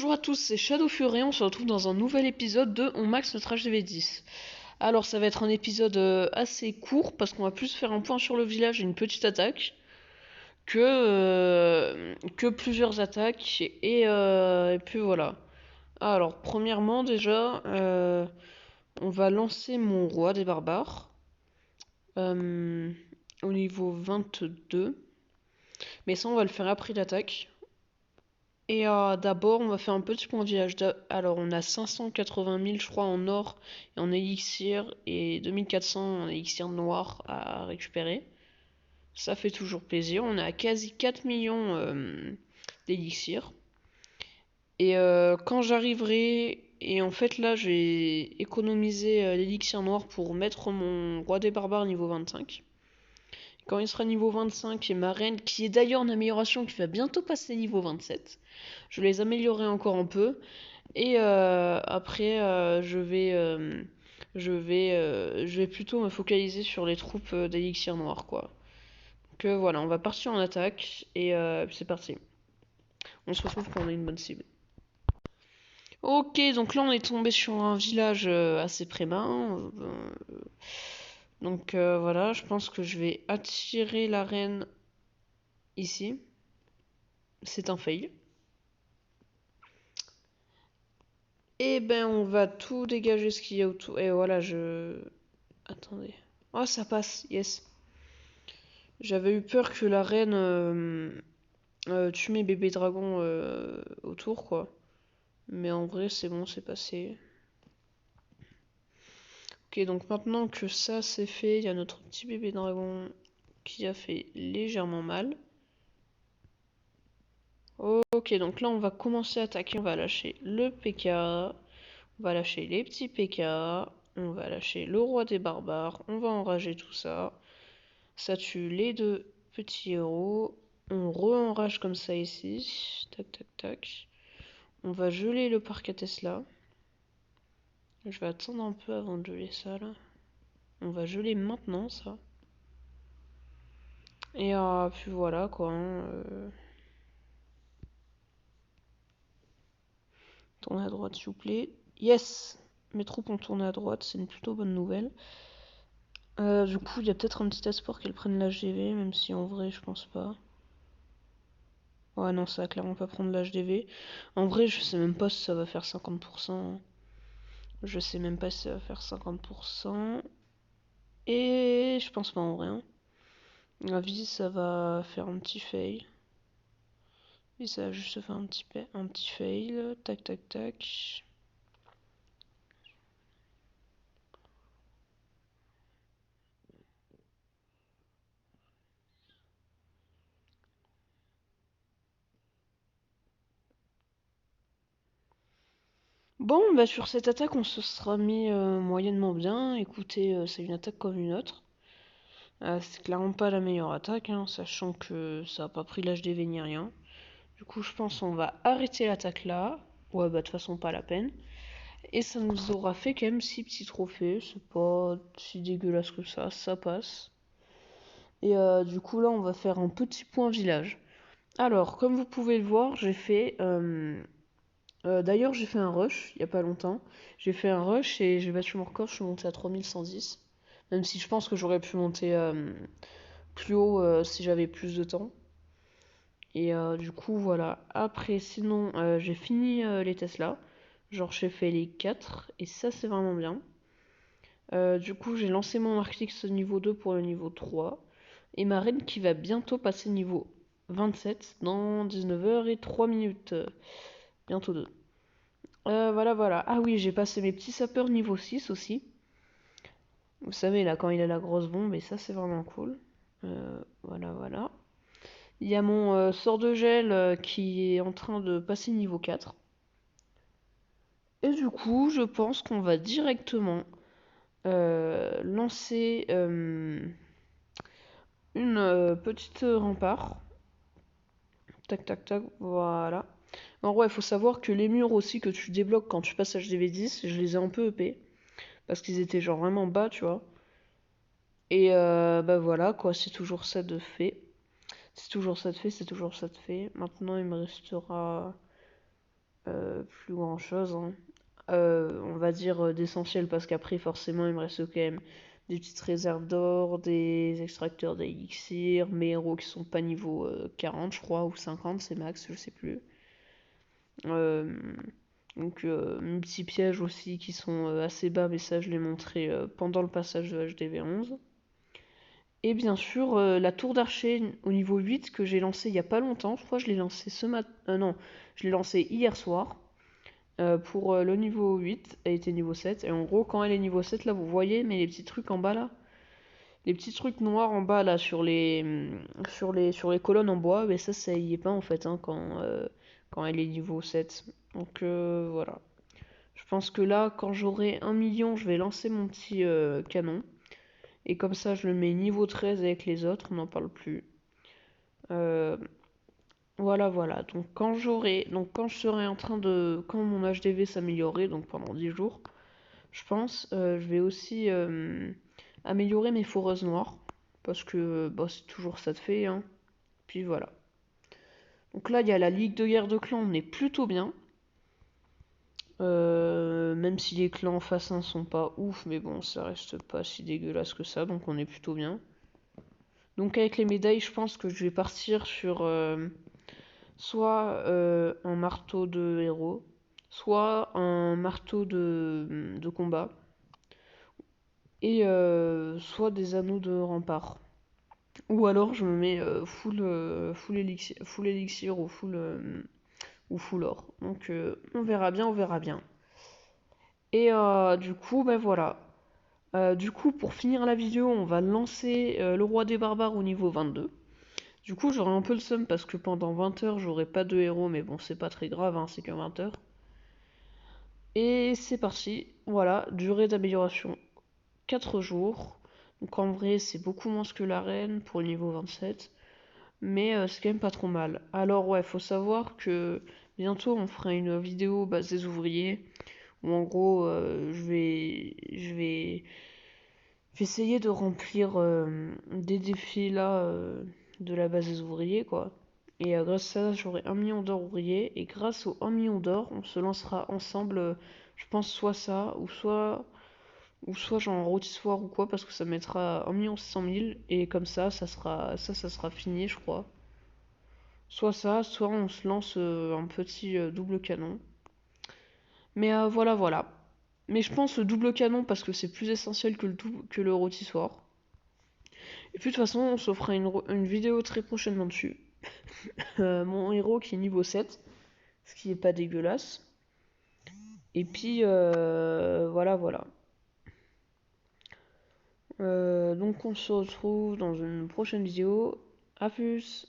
Bonjour à tous, c'est Shadow Fury, on se retrouve dans un nouvel épisode de On Max notre HDV10. Alors ça va être un épisode assez court parce qu'on va plus faire un point sur le village et une petite attaque que plusieurs attaques et puis voilà. Alors premièrement déjà, on va lancer mon roi des barbares euh, au niveau 22. Mais ça on va le faire après l'attaque. Et d'abord, on va faire un petit point de village. Alors, on a 580 000, je crois, en or et en élixir, et 2400 en élixir noir à récupérer. Ça fait toujours plaisir. On a quasi 4 millions d'élixir. Et quand j'arriverai... Et en fait, là, j'ai économisé l'élixir noir pour mettre mon roi des barbares niveau 25. Quand il sera niveau 25, et ma reine, qui est d'ailleurs une amélioration qui va bientôt passer niveau 27, je les améliorerai encore un peu. Et après, je vais plutôt me focaliser sur les troupes d'élixir noir, quoi. Donc voilà, on va partir en attaque et c'est parti. On se retrouve quand on a une bonne cible. Ok, donc là on est tombé sur un village assez prémain. Donc voilà, je pense que je vais attirer la reine ici. C'est un fail. Et ben on va tout dégager ce qu'il y a autour. Et voilà, Attendez. Oh, ça passe, yes. J'avais eu peur que la reine tue mes bébés dragons autour, quoi. Mais en vrai, c'est bon, c'est passé. Ok, donc maintenant que ça c'est fait, il y a notre petit bébé dragon qui a fait légèrement mal. Ok, donc là on va commencer à attaquer. On va lâcher le PK. On va lâcher les petits PK. On va lâcher le roi des barbares. On va enrager tout ça. Ça tue les deux petits héros. On re-enrage comme ça ici. Tac, tac, tac. On va geler le parc à Tesla. Je vais attendre un peu avant de geler ça là. On va geler maintenant ça. Et puis voilà quoi. Tournez à droite s'il vous plaît. Yes! Mes troupes ont tourné à droite, c'est une plutôt bonne nouvelle. Du coup, il y a peut-être un petit espoir qu'elles prennent l'HDV, même si en vrai, je pense pas. Ouais, non, ça va clairement pas prendre l'HDV. En vrai, je sais même pas si ça va faire 50%. Je sais même pas si ça va faire 50%. Et je pense pas en vrai. Hein. À ma vie, ça va faire un petit fail. Et ça va juste faire un petit fail. Tac, tac, tac. Bon, bah sur cette attaque, on se sera mis moyennement bien. Écoutez, c'est une attaque comme une autre. C'est clairement pas la meilleure attaque, hein, sachant que ça a pas pris l'HDV ni rien. Du coup, je pense qu'on va arrêter l'attaque là. Ouais, bah de toute façon, pas la peine. Et ça nous aura fait quand même 6 petits trophées. C'est pas si dégueulasse que ça passe. Et du coup, là, on va faire un petit point village. Alors, comme vous pouvez le voir, j'ai fait... d'ailleurs, j'ai fait un rush, il y a pas longtemps. J'ai fait un rush et j'ai battu mon record, je suis monté à 3110. Même si je pense que j'aurais pu monter plus haut si j'avais plus de temps. Et du coup, voilà. Après, sinon, j'ai fini les Tesla. Genre, j'ai fait les 4 et ça, c'est vraiment bien. Du coup, j'ai lancé mon Arctix niveau 2 pour le niveau 3. Et ma reine qui va bientôt passer niveau 27 dans 19h03. Bientôt 2. Voilà, voilà. Ah oui, j'ai passé mes petits sapeurs niveau 6 aussi. Vous savez, là, quand il a la grosse bombe, et ça, c'est vraiment cool. Voilà, voilà. Il y a mon sort de gel qui est en train de passer niveau 4. Et du coup, je pense qu'on va directement lancer une petite rempart. Tac, tac, tac, voilà. En vrai, il faut savoir que les murs aussi que tu débloques quand tu passes HDV10, je les ai un peu EP. Parce qu'ils étaient genre vraiment bas, tu vois. Et bah voilà, quoi, c'est toujours ça de fait. C'est toujours ça de fait, c'est toujours ça de fait. Maintenant, il me restera plus grand chose, hein. On va dire d'essentiel parce qu'après forcément il me reste quand même des petites réserves d'or, des extracteurs d'élixir, mes héros qui sont pas niveau 40 je crois, ou 50 c'est max, je sais plus. Euh, donc multi-pièges aussi qui sont assez bas, mais ça je l'ai montré pendant le passage de HDV11. Et bien sûr la tour d'archer au niveau 8 que j'ai lancé il y a pas longtemps, je crois que je l'ai lancé ce matin, non, je l'ai lancé hier soir. Pour le niveau 8, elle était niveau 7. Et en gros, quand elle est niveau 7, là, vous voyez, mais les petits trucs en bas, là, les petits trucs noirs en bas, là, sur les colonnes en bois, mais ça y est pas, en fait, hein, quand elle est niveau 7. Donc, voilà. Je pense que là, quand j'aurai 1 million, je vais lancer mon petit canon. Et comme ça, je le mets niveau 13 avec les autres, on n'en parle plus. Euh, voilà. Donc quand je serai en train de, quand mon HDV s'améliorer, donc pendant 10 jours, je pense, je vais aussi améliorer mes foreuses noires. Parce que bah, c'est toujours ça de fait, hein. Puis voilà. Donc là, il y a la Ligue de guerre de clans, on est plutôt bien. Même si les clans en face 1 sont pas ouf, mais bon, ça reste pas si dégueulasse que ça, donc on est plutôt bien. Donc avec les médailles, je pense que je vais partir sur soit un marteau de héros, soit un marteau de combat, et soit des anneaux de rempart. Ou alors je me mets full élixir ou full or. Donc on verra bien, on verra bien. Et du coup, ben voilà. Du coup, pour finir la vidéo, on va lancer le roi des barbares au niveau 22. Du coup, j'aurai un peu le seum parce que pendant 20 heures, j'aurai pas de héros, mais bon, c'est pas très grave, hein, c'est que 20 heures. Et c'est parti, voilà, durée d'amélioration 4 jours. Donc en vrai, c'est beaucoup moins que l'arène pour le niveau 27. Mais c'est quand même pas trop mal. Alors ouais, faut savoir que bientôt on fera une vidéo base des ouvriers. Où en gros, je vais essayer de remplir des défis là de la base des ouvriers quoi. Et grâce à ça, j'aurai 1 million d'or ouvrier. Et grâce au 1 million d'or, on se lancera ensemble, je pense, soit ça, ou soit genre rôtissoir ou quoi, parce que ça mettra 1 600 000. Et comme ça sera fini, je crois. Soit ça, soit on se lance un petit double canon. Mais voilà. Mais je pense le double canon parce que c'est plus essentiel que le rôtissoir. Et puis de toute façon, on se fera une vidéo très prochainement dessus. Mon héros qui est niveau 7, ce qui est pas dégueulasse. Et puis voilà. Donc on se retrouve dans une prochaine vidéo. A plus!